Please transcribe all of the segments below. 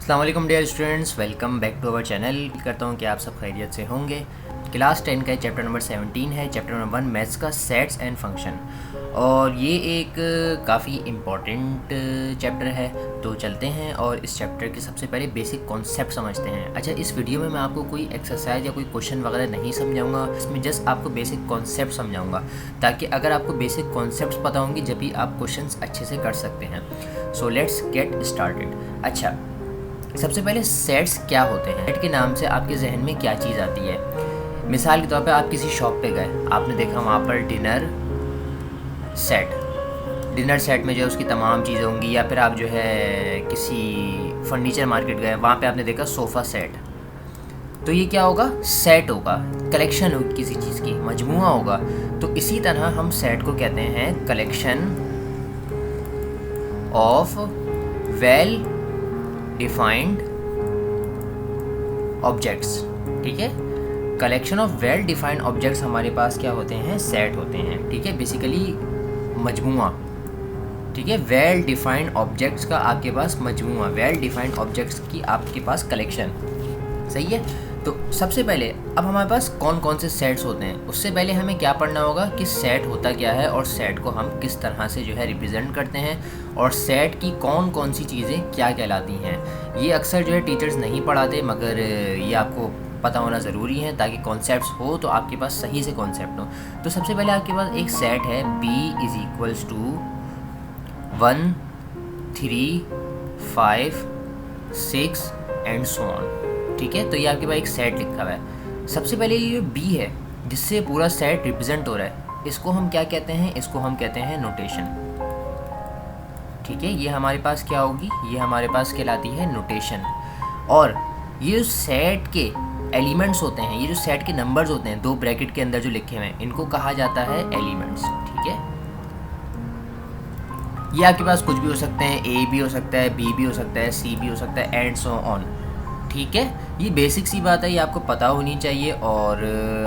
अस्सलाम वालेकुम dear students, welcome back to our channel. करता हूँ कि आप सब खैरियत से होंगे। क्लास 10 का चैप्टर नंबर 17 है, चैप्टर नंबर 1 मैथ्स का सेट्स एंड फंक्शन, और ये एक काफ़ी इम्पॉर्टेंट चैप्टर है। तो चलते हैं और इस चैप्टर के सबसे पहले बेसिक कॉन्सेप्ट समझते हैं। अच्छा, इस वीडियो में मैं आपको कोई एक्सरसाइज या कोई क्वेश्चन वगैरह नहीं समझाऊंगा, इसमें जस्ट आपको बेसिक कॉन्सेप्ट समझाऊंगा, ताकि अगर आपको बेसिक कॉन्सेप्ट पता होंगे जब भी आप क्वेश्चंस अच्छे से कर सकते हैं। So let's get started. अच्छा, सबसे पहले सेट्स क्या होते हैं? सेट के नाम से आपके जहन में क्या चीज़ आती है? मिसाल के तौर पे आप किसी शॉप पे गए, आपने देखा वहाँ पर डिनर सेट में जो है उसकी तमाम चीज़ें होंगी, या फिर आप जो है किसी फर्नीचर मार्केट गए, वहाँ पे आपने देखा सोफ़ा सेट। तो ये क्या होगा? सेट होगा, कलेक्शन होगी किसी चीज़ की, मजमुआ होगा। तो इसी तरह हम सेट को कहते हैं collection of well defined objects. ठीक है, collection of well defined objects हमारे पास क्या होते हैं? सेट होते हैं। ठीक है, बेसिकली मजमुआ। ठीक है, वेल डिफाइंड ऑब्जेक्ट्स का आपके पास मजमुआ, वेल डिफाइंड ऑब्जेक्ट्स की आपके पास कलेक्शन। सही है। तो सबसे पहले अब हमारे पास कौन कौन से सेट्स होते हैं, उससे पहले हमें क्या पढ़ना होगा कि सेट होता क्या है और सेट को हम किस तरह से जो है रिप्रेजेंट करते हैं, और सेट की कौन कौन सी चीज़ें क्या कहलाती हैं। ये अक्सर जो है टीचर्स नहीं पढ़ाते, मगर ये आपको पता होना ज़रूरी है ताकि कॉन्सेप्ट्स हो तो आपके पास सही से कॉन्सेप्ट हो। तो सबसे पहले आपके पास एक सेट है B = 1 3 5 6 एंड सो ऑन। ठीक है, तो ये आपके पास एक सेट लिखा हुआ है। सबसे पहले ये B है जिससे पूरा सेट रिप्रेजेंट हो रहा है, इसको हम क्या कहते हैं? इसको हम कहते हैं नोटेशन। ठीक है, ये हमारे पास क्या होगी? ये हमारे पास कहलाती है नोटेशन। और ये जो सेट के एलिमेंट्स होते हैं, ये जो सेट के नंबर्स होते हैं, दो ब्रैकेट के अंदर जो लिखे हुए हैं, इनको कहा जाता है एलिमेंट्स। ठीक है, ये आपके पास कुछ भी हो सकते हैं, A भी हो सकता है, B भी हो सकता है, C भी हो सकता है, एंड सो ऑन। ठीक है, ये बेसिक सी बात है, ये आपको पता होनी चाहिए। और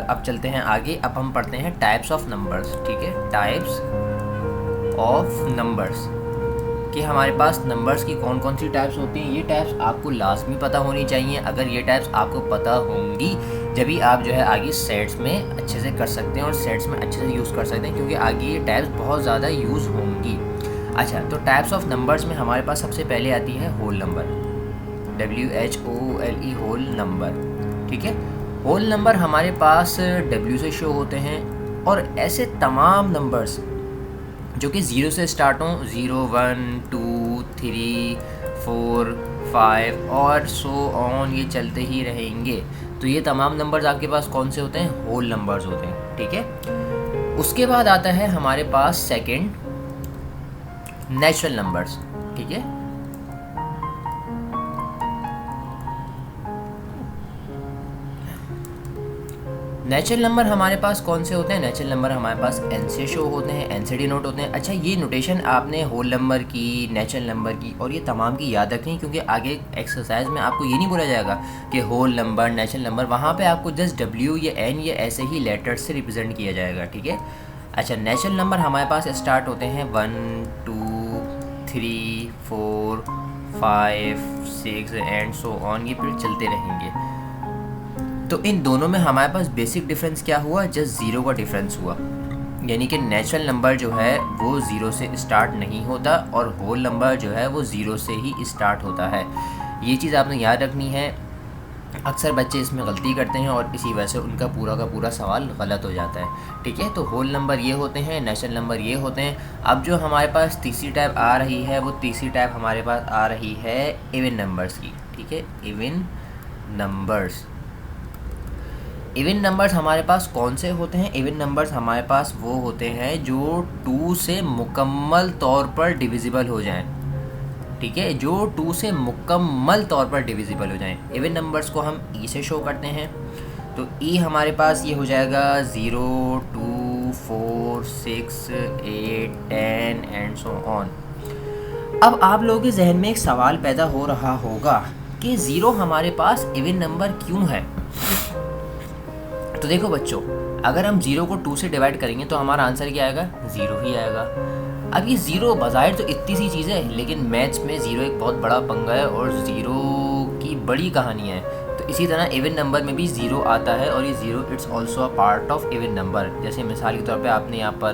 अब चलते हैं आगे। अब हम पढ़ते हैं टाइप्स ऑफ नंबर्स। ठीक है, टाइप्स ऑफ नंबर्स कि हमारे पास नंबर्स की कौन कौन सी टाइप्स होती हैं। ये टाइप्स आपको लाजमी पता होनी चाहिए। अगर ये टाइप्स आपको पता होंगी जभी आप जो है आगे सेट्स में अच्छे से कर सकते हैं और सेट्स में अच्छे से यूज़ कर सकते हैं, क्योंकि आगे ये टाइप्स बहुत ज़्यादा यूज़ होंगी। अच्छा, तो टाइप्स ऑफ नंबर्स में हमारे पास सबसे पहले आती है whole number, WHOLE, whole number. ठीक है, होल नंबर हमारे पास W से शो होते हैं, और ऐसे तमाम नंबर्स जो कि 0 से स्टार्ट हों, 0 1 2 3 4 5 और सो ऑन, ये चलते ही रहेंगे। तो ये तमाम नंबर्स आपके पास कौन से होते हैं? होल नंबर्स होते हैं। ठीक है, उसके बाद आता है हमारे पास सेकंड नेचुरल नंबर्स। ठीक है, नेचुरल नंबर हमारे पास कौन से होते हैं? नेचुरल नंबर हमारे पास N से शो होते हैं, N से डिनोट होते हैं। अच्छा, ये नोटेशन आपने होल नंबर की, नेचुरल नंबर की और ये तमाम की याद रखनी, क्योंकि आगे एक्सरसाइज में आपको ये नहीं बोला जाएगा कि होल नंबर, नेचुरल नंबर, वहाँ पे आपको जस्ट W या N या ऐसे ही लेटर्स से रिप्रेजेंट किया जाएगा। ठीक है। अच्छा, नेचुरल नंबर हमारे पास स्टार्ट होते हैं 1 2 3 4 5 6 एंड सो ऑन, ये फिर चलते रहेंगे। तो इन दोनों में हमारे पास बेसिक डिफरेंस क्या हुआ? जस्ट 0 का डिफरेंस हुआ, यानी कि नेचुरल नंबर जो है वो 0 से स्टार्ट नहीं होता और होल नंबर जो है वो 0 से ही स्टार्ट होता है। ये चीज़ आपने याद रखनी है। अक्सर बच्चे इसमें गलती करते हैं और इसी वजह से उनका पूरा का पूरा सवाल गलत हो जाता है। ठीक है, तो होल नंबर ये होते हैं, नेचुरल नंबर ये होते हैं। अब जो हमारे पास तीसरी टाइप आ रही है, वो तीसरी टाइप हमारे पास आ रही है इवन नंबर्स की। ठीक है, इवन नंबर्स। इवन नंबर्स हमारे पास कौन से होते हैं? इवन नंबर्स हमारे पास वो होते हैं जो 2 से मुकम्मल तौर पर डिविजिबल हो जाएं। ठीक है, जो 2 से मुकम्मल तौर पर डिविजिबल हो जाएं। इवन नंबर्स को हम E से शो करते हैं। तो E हमारे पास ये हो जाएगा 0 2 4 6 8 10 एंड सो ऑन। अब आप लोगों के जहन में एक सवाल पैदा हो रहा होगा कि 0 हमारे पास इवन नंबर क्यों है? तो देखो बच्चों, अगर हम 0 को 2 से डिवाइड करेंगे तो हमारा आंसर क्या आएगा? 0 ही आएगा। अब ये 0 बज़ाहिर तो इतनी सी चीज़ है, लेकिन मैथ्स में 0 एक बहुत बड़ा पंगा है, और 0 बड़ी कहानी है। तो इसी तरह इवन नंबर में भी ज़ीरो आता है और ये zero it's also a part of even number. जैसे मिसाल के तौर पे आपने यहाँ पर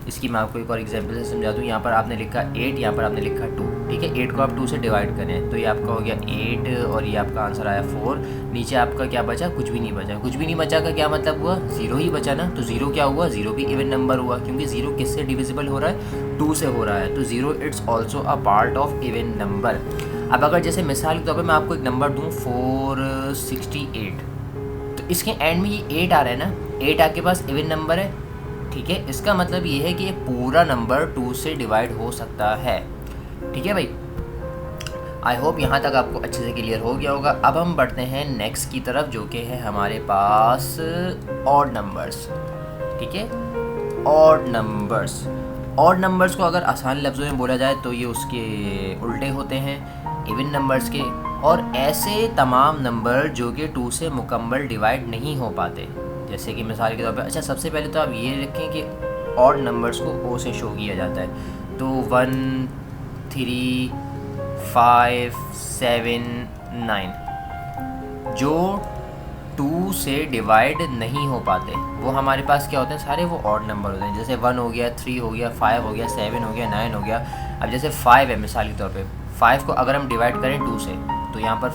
इसकी मैं आपको एक और एग्जांपल से समझा दूँ। यहाँ पर आपने लिखा 8, यहाँ पर आपने लिखा 2, ठीक है। 8 को आप 2 से डिवाइड करें तो ये आपका हो गया 8 और ये आपका आंसर आया 4। नीचे आपका क्या बचा? कुछ भी नहीं बचा। कुछ भी नहीं बचा का क्या मतलब हुआ? ज़ीरो ही बचा ना। तो ज़ीरो क्या हुआ? ज़ीरो भी इवन नंबर हुआ, क्योंकि ज़ीरो किससे डिविजिबल हो रहा है? 2 से हो रहा है। तो zero it's also a part of even number. अब अगर जैसे मिसाल के तौर पर मैं आपको एक नंबर दूँ 468, तो इसके एंड में ये 8 आ रहा है ना, 8 आपके पास इवन नंबर है, ठीक है। इसका मतलब ये है कि ये पूरा नंबर 2 से डिवाइड हो सकता है, ठीक है भाई। आई होप यहाँ तक आपको अच्छे से क्लियर हो गया होगा। अब हम बढ़ते हैं नेक्स्ट की तरफ, जो कि है हमारे पास ऑड नंबर्स, ठीक है। ऑड नंबर्स, ऑड नंबर्स को अगर आसान लफ्ज़ों में बोला जाए तो ये उसके उल्टे होते हैं इवन नंबर्स के, और ऐसे तमाम नंबर जो कि 2 से मुकम्मल डिवाइड नहीं हो पाते। जैसे कि मिसाल के तौर पे, अच्छा सबसे पहले तो आप ये रखें कि ऑड नंबर्स को ओ से शो किया जाता है। तो 1, 3, 5, 7, 9 जो 2 से डिवाइड नहीं हो पाते वो हमारे पास क्या होते हैं? सारे वो ऑड नंबर होते हैं। जैसे 1 हो गया, 3 हो गया, 5 हो गया, 7 हो गया, 9 हो गया। अब जैसे 5 है मिसाल के तौर पे, 5 को अगर हम डिवाइड करें 2 से, तो यहाँ पर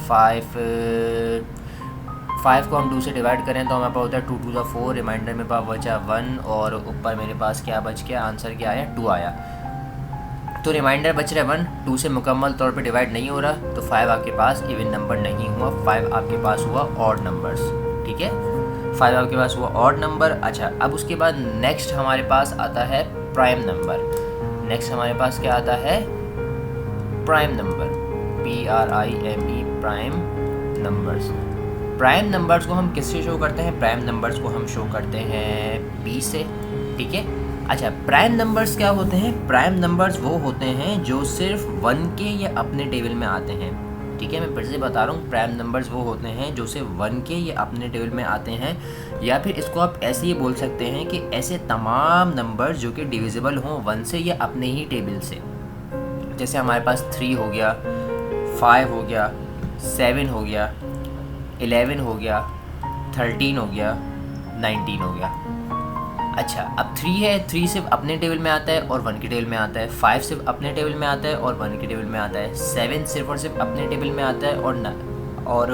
5 को हम 2 से डिवाइड करें तो हमारे पास होता है 2 2 4, रिमाइंडर में पास बचा 1 और ऊपर मेरे पास क्या बच गया? आंसर क्या आया? 2 आया। तो रिमाइंडर बच रहा है 1, 2 से मुकम्मल तौर पे डिवाइड नहीं हो रहा, तो 5 आपके पास इवन नंबर नहीं हुआ, 5 आपके पास हुआ ऑड नंबर्स, ठीक है। 5 आपके पास हुआ ऑड नंबर। अच्छा, अब उसके बाद नेक्स्ट हमारे पास आता है प्राइम नंबर। नेक्स्ट हमारे पास क्या आता है? Prime number, PRIME, prime numbers. Prime numbers को हम किससे शो करते हैं? प्राइम नंबर्स को हम शो करते हैं P से, ठीक है। अच्छा, प्राइम नंबर्स क्या होते हैं? प्राइम नंबर्स वो होते हैं जो सिर्फ 1 के या अपने टेबल में आते हैं, ठीक है। मैं फिर से बता रहा हूँ, प्राइम नंबर्स वो होते हैं जो सिर्फ 1 के या अपने टेबल में आते हैं, या फिर इसको आप ऐसे ही बोल सकते हैं कि ऐसे तमाम नंबर्स जो कि डिविजिबल हों 1 से या अपने ही टेबल से। जैसे हमारे पास 3 हो गया, 5 हो गया, 7 हो गया, 11 हो गया, 13 हो गया, 19 हो गया। अच्छा, अब 3 है, 3 सिर्फ अपने टेबल में आता है और 1 के टेबल में आता है। 5 सिर्फ अपने टेबल में आता है और 1 के टेबल में आता है। 7 सिर्फ और सिर्फ अपने टेबल में आता है और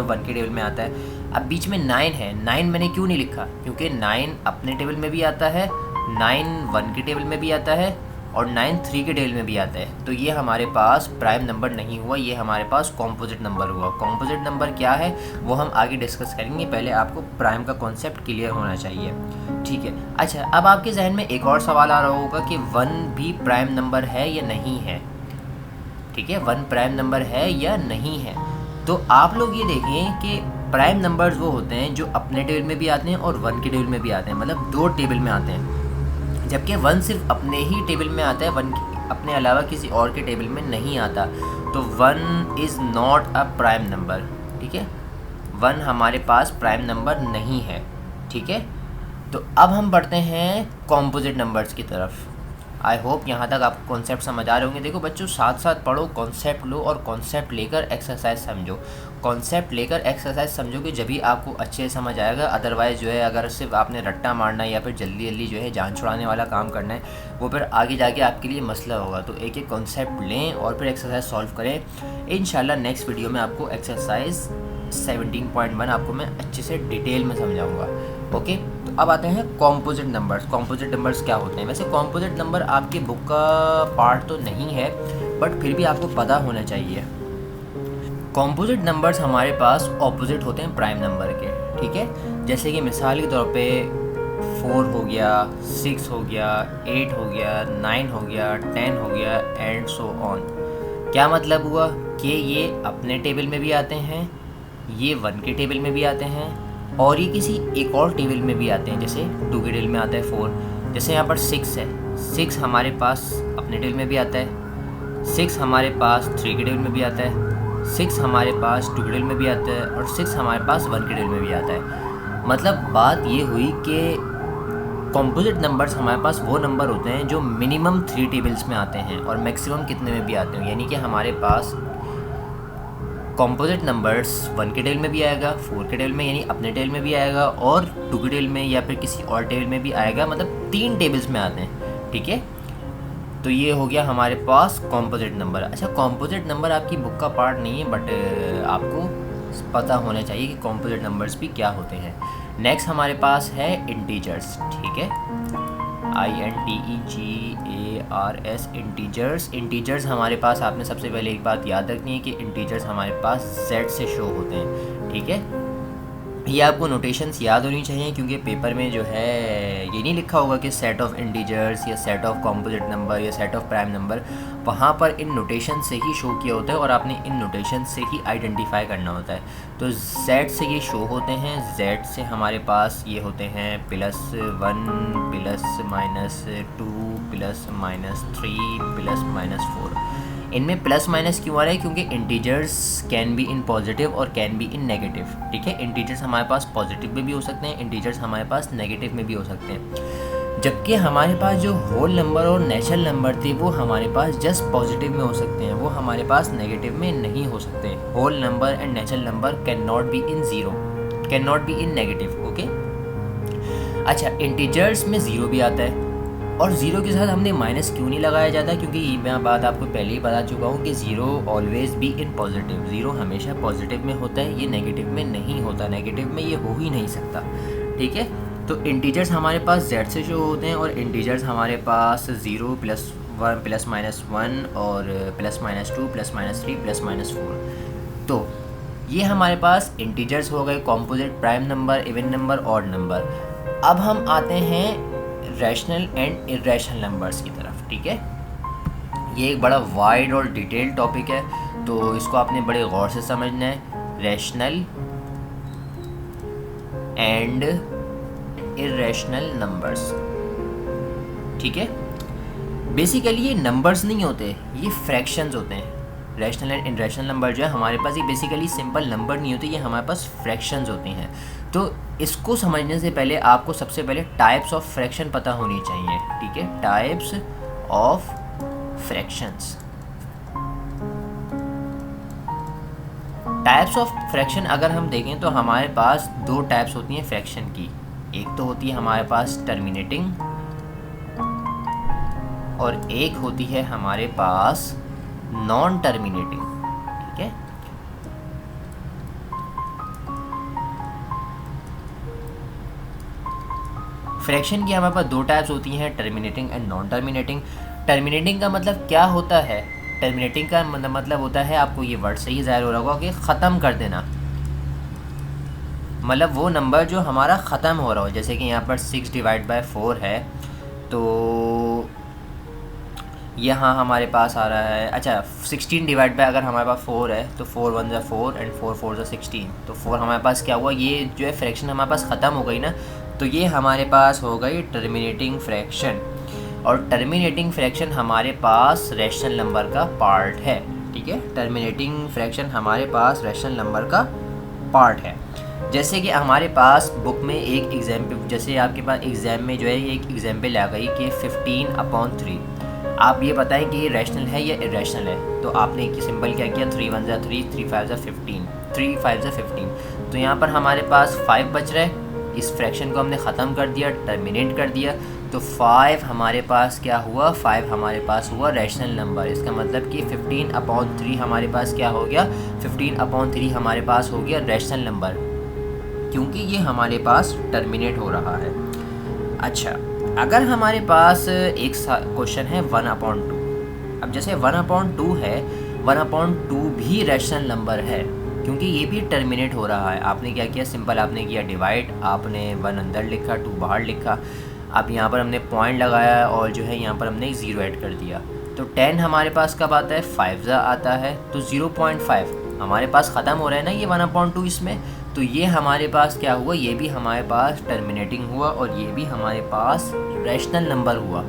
1 के टेबल में आता है। अब बीच में 9 है। 9 मैंने क्यों नहीं लिखा? क्योंकि 9 अपने टेबल में भी आता है, 9 1 के टेबल में भी आता है और 9 3 के टेबल में भी आता है। तो ये हमारे पास प्राइम नंबर नहीं हुआ, ये हमारे पास कॉम्पोजिट नंबर हुआ। कॉम्पोजिट नंबर क्या है वो हम आगे डिस्कस करेंगे, पहले आपको प्राइम का कॉन्सेप्ट क्लियर होना चाहिए, ठीक है। अच्छा, अब आपके जहन में एक और सवाल आ रहा होगा कि 1 भी प्राइम नंबर है या नहीं है, ठीक है। 1 प्राइम नंबर है या नहीं है? तो आप लोग ये देखें कि प्राइम नंबर्स वो होते हैं जो अपने टेबल में भी आते हैं और 1 के टेबल में भी आते हैं, मतलब 2 टेबल में आते हैं। जबकि 1 सिर्फ अपने ही टेबल में आता है, 1 अपने अलावा किसी और के टेबल में नहीं आता। तो 1 is not a prime number, ठीक है। 1 हमारे पास प्राइम नंबर नहीं है, ठीक है। तो अब हम बढ़ते हैं कॉम्पोजिट नंबर्स की तरफ। आई होप यहाँ तक आपको कॉन्सेप्ट समझ आ रहे होंगे। देखो बच्चों, साथ साथ पढ़ो, कॉन्सेप्ट लो और कॉन्सेप्ट लेकर एक्सरसाइज समझो। कॉन्सेप्ट लेकर एक्सरसाइज समझोगे जब भी आपको अच्छे से समझ आएगा। अदरवाइज़ जो है, अगर सिर्फ आपने रट्टा मारना है या फिर जल्दी जल्दी जो है जान छुड़ाने वाला काम करना है, वो फिर आगे जाके आपके लिए मसला होगा। तो एक एक कॉन्सेप्ट लें और फिर एक्सरसाइज सॉल्व करें। इंशाल्लाह नेक्स्ट वीडियो में आपको एक्सरसाइज 17.1 आपको मैं अच्छे से डिटेल में समझाऊंगा, ओके। तो अब आते हैं कॉम्पोजिट नंबर्स। कॉम्पोजिट नंबर्स क्या होते हैं? वैसे कॉम्पोजिट नंबर आपके बुक का पार्ट तो नहीं है, बट फिर भी आपको पता होना चाहिए। कॉम्पोजिट नंबर्स हमारे पास ऑपोजिट होते हैं प्राइम नंबर के, ठीक है। जैसे कि मिसाल के तौर पे 4 हो गया, 6 हो गया, 8 हो गया, 9 हो गया, 10 हो गया एंड सो ऑन। क्या मतलब हुआ कि ये अपने टेबल में भी आते हैं, ये 1 के टेबल में भी आते हैं और ये किसी एक और टेबल में भी आते हैं। जैसे 2 के टेबल में आता है 4, जैसे यहाँ पर 6 है, 6 हमारे पास अपने टेबल में भी आता है, 6 हमारे पास 3 के टेबल में भी आता है, 6 हमारे पास 2 के टेबल में भी आता है और 6 हमारे पास 1 के टेबल में भी आता है। मतलब बात ये हुई कि कॉम्पोजिट नंबर्स हमारे पास वो नंबर होते हैं जो मिनिमम 3 टेबल्स में आते हैं और मैक्सिमम कितने में भी आते हैं। यानी कि हमारे पास कॉम्पोजिट नंबर्स 1 के टेल में भी आएगा, 4 के टेल में यानी अपने टेल में भी आएगा, और 2 के टेल में या फिर किसी और टेल में भी आएगा, मतलब 3 टेबल्स में आते हैं, ठीक है। तो ये हो गया हमारे पास कॉम्पोजिट नंबर। अच्छा, कॉम्पोजिट नंबर आपकी बुक का पार्ट नहीं है, बट आपको पता होना चाहिए कि कॉम्पोजिट नंबर्स भी क्या होते हैं। नेक्स्ट हमारे पास है इंटीजर्स, ठीक है, INTEGARS, इंटीजर्स। इंटीजर्स हमारे पास, आपने सबसे पहले एक बात याद रखनी है कि इंटीजर्स हमारे पास Z से शो होते हैं, ठीक है। ये आपको नोटेशंस याद होनी चाहिए, क्योंकि पेपर में जो है ये नहीं लिखा होगा कि सेट ऑफ इंटीजर्स या सेट ऑफ कॉम्पोजिट नंबर या सेट ऑफ प्राइम नंबर, वहाँ पर इन नोटेशन से ही शो किया होता है और आपने इन नोटेशन से ही आइडेंटिफाई करना होता है। तो Z से ये शो होते हैं, Z से हमारे पास ये होते हैं +1 +-2 +-3 +-4। इनमें प्लस माइनस क्यों आ रहा है? क्योंकि integers can be in positive और कैन बी इन नेगेटिव, ठीक है। इंटीजर्स हमारे पास पॉजिटिव में भी हो सकते हैं, इंटीजर्स हमारे पास नेगेटिव में भी हो सकते हैं। जबकि हमारे पास जो होल नंबर और नेचुरल नंबर थे वो हमारे पास जस्ट पॉजिटिव में हो सकते हैं, वो हमारे पास नेगेटिव में नहीं हो सकते। Whole number and natural number can not be in zero, can not be in negative, okay. अच्छा, इंटीजर्स में ज़ीरो भी आता है, और ज़ीरो के साथ हमने माइनस क्यों नहीं लगाया जाता? क्योंकि मैं बात आपको पहले ही बता चुका हूँ कि zero always be in positive, zero हमेशा पॉजिटिव में होता है, ये नेगेटिव में नहीं होता, नेगेटिव में ये हो ही नहीं सकता, ठीक है। तो इंटीजर्स हमारे पास Z से शो होते हैं, और इंटीजर्स हमारे पास 0 +1 +-1 और +-2 +-3 +-4। तो ये हमारे पास इंटीजर्स हो गए, composite, prime number, even number, odd number. अब हम आते हैं रैशनल एंड इरेशनल नंबर्स की तरफ, ठीक है। ये एक बड़ा वाइड और डिटेल्ड टॉपिक है, तो इसको आपने बड़े गौर से समझना है। रैशनल एंड इरेशनल नंबर्स, ठीक है। बेसिकली ये नंबर्स नहीं होते, ये फ्रैक्शंस होते हैं। रैशनल एंड इरेशनल नंबर जो है हमारे पास, ये बेसिकली सिंपल नंबर नहीं होते, ये हमारे पास फ्रैक्शंस होती हैं। तो इसको समझने से पहले आपको सबसे पहले टाइप्स ऑफ फ्रैक्शन पता होनी चाहिए, ठीक है। Types of fractions, types of fraction अगर हम देखें तो हमारे पास 2 टाइप्स होती हैं फ्रैक्शन की। एक तो होती है हमारे पास टर्मिनेटिंग, और एक होती है हमारे पास नॉन टर्मिनेटिंग, ठीक है। फ्रैक्शन की हमारे पास 2 टाइप्स होती हैं, terminating and non terminating. Terminating का मतलब क्या होता है? टर्मिनेटिंग का मतलब होता है, आपको ये वर्ड से ही ज़ाहिर हो रहा होगा कि ख़त्म कर देना, मतलब वो नंबर जो हमारा ख़त्म हो रहा हो। जैसे कि यहाँ पर 6/4 है, तो यहाँ हमारे पास आ रहा है, अच्छा 16 अगर हमारे पास 4 है तो 4 1 ज़ा 4 एंड 4 4 ज़ा 16, तो 4 हमारे पास क्या हुआ, ये जो है फ्रैक्शन हमारे पास ख़त्म हो गई ना, तो ये हमारे पास हो गई टर्मिनेटिंग फ्रैक्शन। और टर्मिनेटिंग फ्रैक्शन हमारे पास रैशनल नंबर का पार्ट है, ठीक है। टर्मिनेटिंग फ्रैक्शन हमारे पास रैशनल नंबर का पार्ट है। जैसे कि हमारे पास बुक में एक एग्जाम्पल, जैसे आपके पास एग्ज़ाम में जो है एक एग्जाम्पल आ गई कि 15/3, आप ये बताएं कि ये रैशनल है या इरेशनल है। तो आपने एक सिंपल क्या किया, 3 1 ज़ा 3 3 5 ज़ा 15, 3 5 ज़ा 15, तो यहाँ पर हमारे पास 5 बच रहा है। इस फ्रैक्शन को हमने ख़त्म कर दिया, टर्मिनेट कर दिया, तो 5 हमारे पास क्या हुआ, 5 हमारे पास हुआ रैशनल नंबर। इसका मतलब कि 15/3 हमारे पास क्या हो गया, 15/3 हमारे पास हो गया रैशनल नंबर, क्योंकि ये हमारे पास टर्मिनेट हो रहा है। अच्छा, अगर हमारे पास एक क्वेश्चन है 1/2, अब जैसे 1/2 है, 1/2 भी रैशनल नंबर है, क्योंकि ये भी टर्मिनेट हो रहा है। आपने क्या किया, सिंपल आपने किया डिवाइड, आपने 1 अंदर लिखा, 2 बाहर लिखा, अब यहाँ पर हमने पॉइंट लगाया और जो है यहाँ पर हमने 0 ऐड कर दिया। तो 10 हमारे पास कब आता है, 5 ज़ा आता है, तो 0.5 हमारे पास ख़त्म हो रहा है ना ये 1/2 इसमें, तो ये हमारे पास क्या हुआ, ये भी हमारे पास टर्मिनेटिंग हुआ और ये भी हमारे पास रैशनल नंबर हुआ।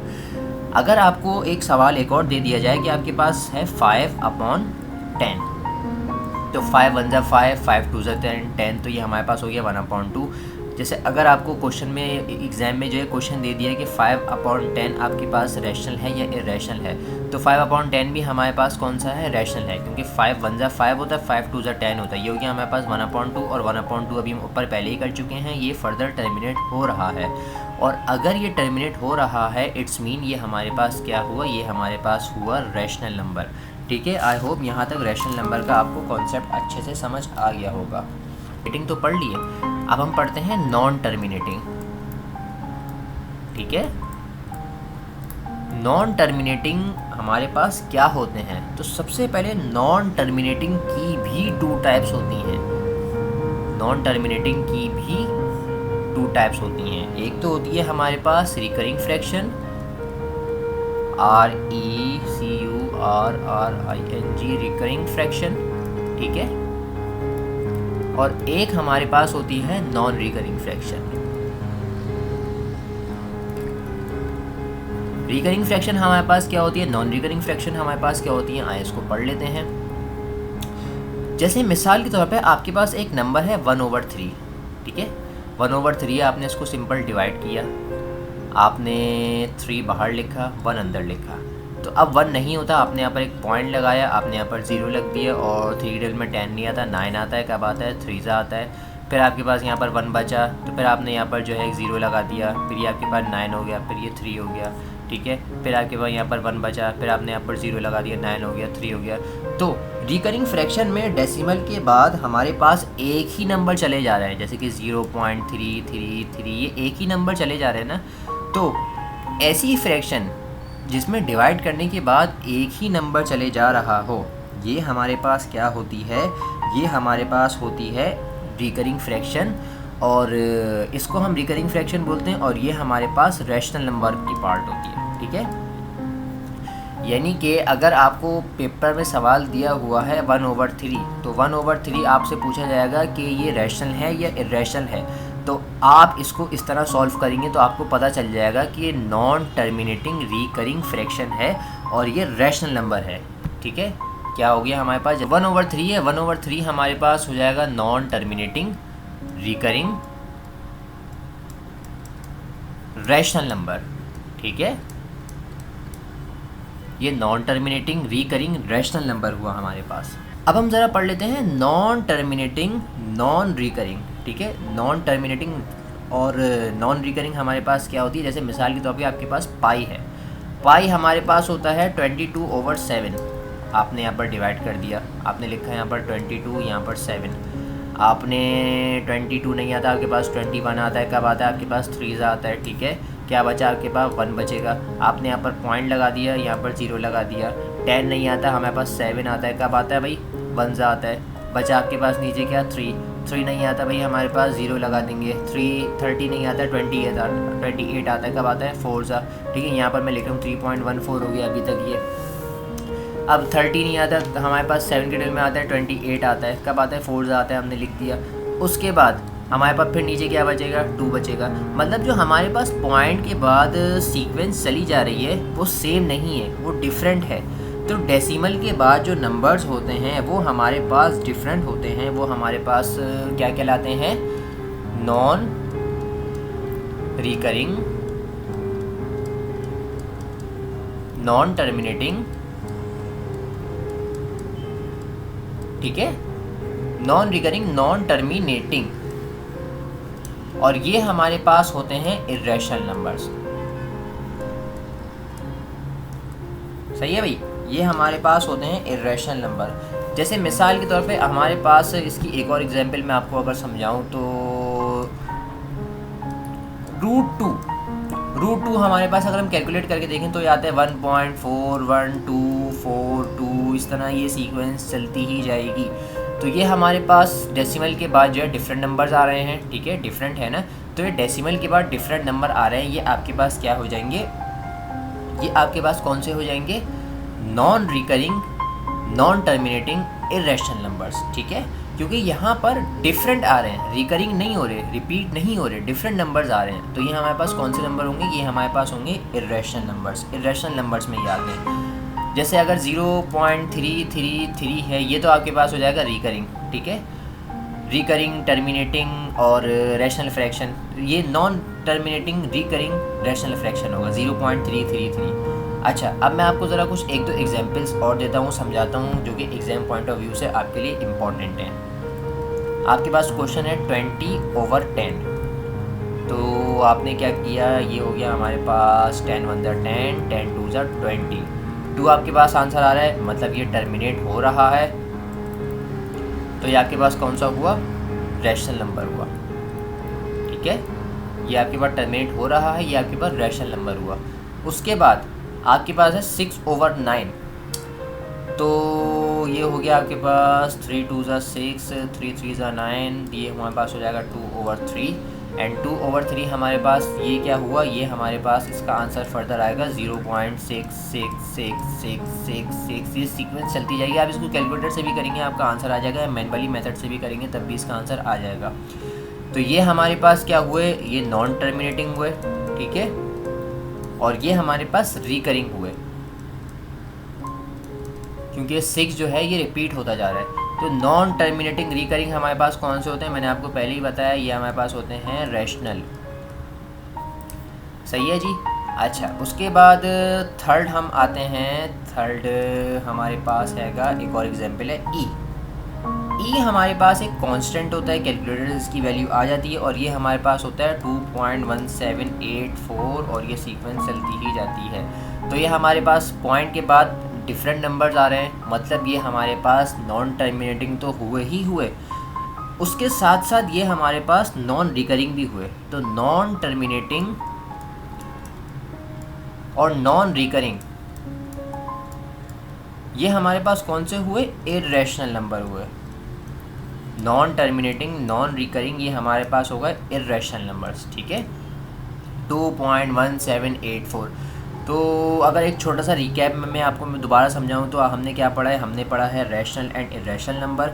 अगर आपको एक सवाल एक और दे दिया जाए कि आपके पास है 5/10, तो 5 1 ज़ा 5 5 2 ज़ा 10, तो ये हमारे पास हो गया 1/2। जैसे अगर आपको क्वेश्चन में एग्ज़ाम में जो है क्वेश्चन दे दिया है कि 5/10 आपके पास रैशनल है या इरेशनल है, तो 5/10 भी हमारे पास कौन सा है, रैशनल है, क्योंकि 5 1 5 होता है, 5 2 10 होता है। ये हो गया हमारे पास 1/2 और 1/2 अभी हम ऊपर पहले ही कर चुके हैं, ये फर्दर टर्मिनेट हो रहा है। और अगर ये टर्मिनेट हो रहा है इट्स मीन ये हमारे पास क्या हुआ, ये हमारे पास हुआ रैशनल नंबर। ठीक है, आई होप यहाँ तक रैशनल नंबर का आपको कॉन्सेप्ट अच्छे से समझ आ गया होगा। टर्मिनेटिंग तो पढ़ लिए, अब हम पढ़ते हैं नॉन टर्मिनेटिंग। ठीक है, नॉन टर्मिनेटिंग हमारे पास क्या होते हैं, तो सबसे पहले नॉन टर्मिनेटिंग की भी 2 टाइप्स होती हैं। नॉन टर्मिनेटिंग की भी 2 टाइप्स होती हैं। एक तो होती है हमारे पास recurring fraction, RECURRING, recurring fraction. ठीक है, और एक हमारे पास होती है non recurring fraction. Recurring fraction हमारे पास क्या होती है, नॉन रिकरिंग फ्रैक्शन हमारे पास क्या होती है, आइए इसको पढ़ लेते हैं। जैसे मिसाल के तौर पे आपके पास एक नंबर है 1/3। ठीक है, 1/3 आपने इसको सिंपल डिवाइड किया, आपने 3 बाहर लिखा, 1 अंदर लिखा। तो अब 1 नहीं होता, आपने यहाँ पर एक पॉइंट लगाया, आपने यहाँ पर 0 लग दिया, और 3 डिजिट में 10 नहीं आता, 9 आता है, कब आता है, 3 से आता है। फिर आपके पास यहाँ पर 1 बचा, तो फिर आपने यहाँ पर जो है एक 0 लगा दिया, फिर ये आपके पास 9 हो गया, फिर ये 3 हो गया। ठीक है, फिर आपके पास यहाँ पर 1 बचा, फिर आपने यहाँ पर 0 लगा दिया, 9 हो गया, 3 हो गया। तो रिकरिंग फ्रैक्शन में डेसिमल के बाद हमारे पास एक ही नंबर चले जा रहे हैं, जैसे कि 0.333, ये एक ही नंबर चले जा रहे हैं ना। तो ऐसी फ्रैक्शन जिसमें डिवाइड करने के बाद एक ही नंबर चले जा रहा हो, ये हमारे पास क्या होती है, ये हमारे पास होती है रिकरिंग फ्रैक्शन, और इसको हम रिकरिंग फ्रैक्शन बोलते हैं, और ये हमारे पास रैशनल नंबर की पार्ट होती है। ठीक है, यानी कि अगर आपको पेपर में सवाल दिया हुआ है 1/3, तो 1/3 आपसे पूछा जाएगा कि ये रैशनल है या इरेशनल है, तो आप इसको इस तरह सॉल्व करेंगे तो आपको पता चल जाएगा कि ये नॉन टर्मिनेटिंग रिकरिंग फ्रैक्शन है और ये रैशनल नंबर है। ठीक है, क्या हो गया हमारे पास 1/3 है, 1/3 हमारे पास हो जाएगा non terminating recurring rational number. ठीक है, ये non terminating recurring rational number हुआ हमारे पास। अब हम ज़रा पढ़ लेते हैं नॉन टर्मिनेटिंग नॉन रिकरिंग। ठीक है, नॉन टर्मिनेटिंग और नॉन रिकरिंग हमारे पास क्या होती है, जैसे मिसाल के तौर पे आपके पास पाई है, पाई हमारे पापास होता है 22/7। आपने यहाँ पर डिवाइड कर दिया, आपने लिखा है यहाँ पर 22, यहाँ पर 7। आपने 22 नहीं आता, आपके पास 21 आता है, कब आता है, आपके पास 3 आता है। ठीक है, क्या बचा, आपके पास 1 बचेगा, आपने यहाँ पर पॉइंट लगा दिया, यहाँ पर 0 लगा दिया। 10 नहीं आता, हमारे पास 7 आता है, कब आता है भाई, 1 आता है। बचा आपके पास नीचे क्या, 3 नहीं आता भाई, हमारे पास 0 लगा देंगे। 30 नहीं आता, 28 आता है, कब आता है, 4 सा। ठीक है, यहाँ पर मैं लिख रहा हूँ 3.14 हो गया अभी तक ये। अब 30 नहीं आता, तो हमारे पास 7 के डिल में आता है 28 आता है, कब आता है, 4 आता है, हमने लिख दिया। उसके बाद हमारे पास फिर नीचे क्या बचेगा, 2 बचेगा। मतलब जो हमारे पास पॉइंट के बाद सीक्वेंस चली जा रही है वो सेम नहीं है, वो डिफरेंट है। तो डेसिमल के बाद जो नंबर्स होते हैं वो हमारे पास डिफरेंट होते हैं, वो हमारे पास क्या कहलाते हैं, नॉन रिकरिंग नॉन टर्मिनेटिंग। ठीक है, नॉन रिकरिंग नॉन टर्मिनेटिंग, और ये हमारे पास होते हैं इरेशनल नंबर्स। सही है भाई, ये हमारे पास होते हैं इरेशनल नंबर। जैसे मिसाल के तौर पे हमारे पास इसकी एक और एग्जांपल मैं आपको अगर समझाऊं तो √2 हमारे पास अगर हम कैलकुलेट करके देखें तो ये आता है 1.41242, इस तरह ये सीक्वेंस चलती ही जाएगी। तो ये हमारे पास डेसिमल के बाद जो है डिफरेंट नंबर्स आ रहे हैं। ठीक है, डिफरेंट है ना, तो ये डेसिमल के बाद डिफरेंट नंबर आ रहे हैं, ये आपके पास क्या हो जाएंगे, ये आपके पास कौन से हो जाएंगे, non recurring non terminating irrational numbers. ठीक है, क्योंकि यहाँ पर डिफरेंट आ रहे हैं, रिकरिंग नहीं हो रहे, रिपीट नहीं हो रहे, डिफरेंट नंबर्स आ रहे हैं। तो ये हमारे पास कौन से नंबर होंगे, ये हमारे पास होंगे इरेशनल नंबर्स। इरेशनल नंबर्स में याद है, जैसे अगर 0.333 है, ये तो आपके पास हो जाएगा रिकरिंग। ठीक है, रिकरिंग, टर्मिनेटिंग और रैशनल फ्रैक्शन, ये non terminating recurring rational fraction होगा 0.333। अच्छा, अब मैं आपको ज़रा कुछ एक दो एग्जांपल्स और देता हूँ, समझाता हूँ, जो कि एग्ज़ाम पॉइंट ऑफ व्यू से आपके लिए इम्पॉर्टेंट हैं। आपके पास क्वेश्चन है 20/10, तो आपने क्या किया, ये हो गया हमारे पास 10 1 10, 10 2 20, 2 आपके पास आंसर आ रहा है, मतलब ये टर्मिनेट हो रहा है, तो ये आपके पास कौन सा हुआ, रैशनल नंबर हुआ। ठीक है, ये आपके पास टर्मिनेट हो रहा है, ये आपके पास रैशनल नंबर हुआ। उसके बाद आपके पास है 6/9, तो ये हो गया आपके पास 3 2 6, 3 3 9, ये हमारे पास हो जाएगा 2/3, एंड 2/3 हमारे पास ये क्या हुआ, ये हमारे पास इसका आंसर फर्दर आएगा 0.66666। ये सीक्वेंस चलती जाएगी, आप इसको कैलकुलेटर से भी करेंगे आपका आंसर आ जाएगा, मैनुअली मेथड से भी करेंगे तब भी इसका आंसर आ जाएगा। तो ये हमारे पास क्या हुए, ये नॉन टर्मिनेटिंग हुए, ठीक है, और ये हमारे पास रिकरिंग हुए, क्योंकि 6 जो है ये रिपीट होता जा रहा है। तो नॉन टर्मिनेटिंग रिकरिंग हमारे पास कौन से होते हैं, मैंने आपको पहले ही बताया, ये हमारे पास होते हैं रैशनल। सही है जी। अच्छा, उसके बाद थर्ड हम आते हैं, थर्ड हमारे पास हैगा, एक और एग्जांपल है ई। ई हमारे पास एक कांस्टेंट होता है, कैलकुलेटर इसकी वैल्यू आ जाती है, और ये हमारे पास होता है 2.1784, और ये सीक्वेंस चलती ही जाती है। तो ये हमारे पास पॉइंट के बाद डिफरेंट नंबर्स आ रहे हैं, मतलब ये हमारे पास नॉन टर्मिनेटिंग तो हुए ही हुए, उसके साथ साथ ये हमारे पास नॉन रिकरिंग भी हुए। तो नॉन टर्मिनेटिंग और नॉन रिकरिंग ये हमारे पास कौन से हुए, इर्रेशनल नंबर हुए। नॉन टर्मिनेटिंग, नॉन रिकरिंग, ये हमारे पास होगा इर्रेशनल नंबर्स। ठीक है, 2.1784। तो अगर एक छोटा सा रिकैप में मैं आपको दोबारा समझाऊं तो हमने क्या पढ़ा है, हमने पढ़ा है rational and irrational number.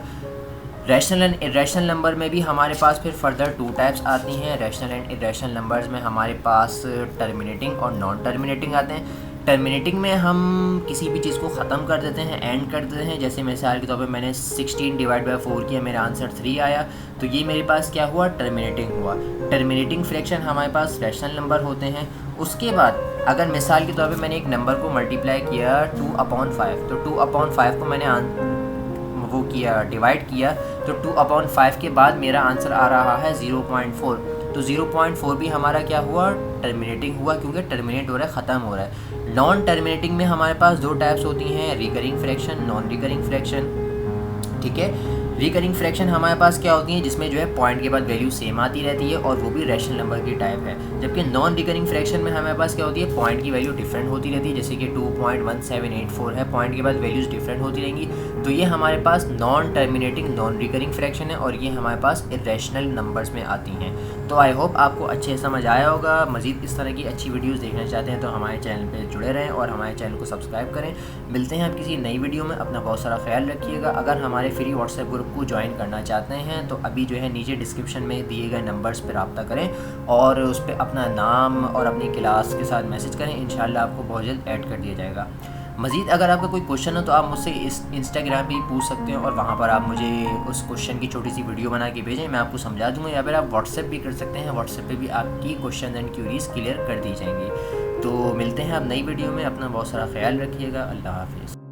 Rational and irrational number में भी हमारे पास फिर फर्दर 2 टाइप्स आती हैं। रैशनल एंड इर्रेशनल नंबर्स में हमारे पास टर्मिनेटिंग और नॉन टर्मिनेटिंग आते हैं। टर्मिनेटिंग में हम किसी भी चीज़ को ख़त्म कर देते हैं, एंड कर देते हैं। जैसे मिसाल के तौर पे मैंने 16/4 किया, मेरा आंसर 3 आया, तो ये मेरे पास क्या हुआ, टर्मिनेटिंग हुआ। टर्मिनेटिंग फ्रैक्शन हमारे पास रैशनल नंबर होते हैं। उसके बाद अगर मिसाल के तौर पे मैंने एक नंबर को मल्टीप्लाई किया 2/5, तो 2/5 को मैंने वो किया, डिवाइड किया, तो 2/5 के बाद मेरा आंसर आ रहा है 0.4। तो 0.4 भी हमारा क्या हुआ, टर्मिनेटिंग हुआ, क्योंकि टर्मिनेट हो रहा है, ख़त्म हो रहा है। नॉन टर्मिनेटिंग में हमारे पास 2 टाइप्स होती हैं, recurring fraction, non recurring fraction. ठीक है, रिकरिंग फ्रैक्शन हमारे पास क्या होती है, जिसमें जो है पॉइंट के बाद वैल्यू सेम आती रहती है, और वो भी रैशनल नंबर की टाइप है। जबकि नॉन रिकरिंग फ्रैक्शन में हमारे पास क्या होती है, पॉइंट की वैल्यू डिफरेंट होती रहती है, जैसे कि 2.1784 है, पॉइंट के बाद वैल्यूज़ डिफरेंट होती रहेंगी। तो ये हमारे पास non terminating, non recurring fraction है, और ये हमारे पास इर्रेशनल नंबर्स में आती हैं। तो आई होप आपको अच्छे से समझ आया होगा। मज़ीद इस तरह की अच्छी वीडियोज़ देखना चाहते हैं तो हमारे चैनल पर जुड़े रहें और हमारे चैनल को सब्सक्राइब करें। मिलते हैं आप किसी नई वीडियो में, अपना बहुत सारा ख्याल रखिएगा। अगर हमारे फ्री व्हाट्सएप ग्रुप को ज्वाइन करना चाहते हैं तो अभी जो है नीचे डिस्क्रिप्शन में दिए गए नंबर्स पर रब्ता करें और उस पर अपना नाम और अपनी क्लास के साथ मैसेज करें, इंशाल्लाह आपको बहुत जल्द ऐड कर दिया जाएगा। मज़ीद अगर आपका कोई क्वेश्चन हो तो आप मुझसे इस इंस्टाग्राम पे पूछ सकते हैं, और वहाँ पर आप मुझे उस क्वेश्चन की छोटी सी वीडियो बना के भेजें, मैं आपको समझा दूँगा। या फिर आप व्हाट्सएप भी कर सकते हैं, व्हाट्सएप पे भी आपकी क्वेश्चन एंड क्यूरीज क्लियर कर दी जाएंगी। तो मिलते हैं आप नई वीडियो में, अपना बहुत सारा ख्याल रखिएगा। अल्लाह हाफिज़।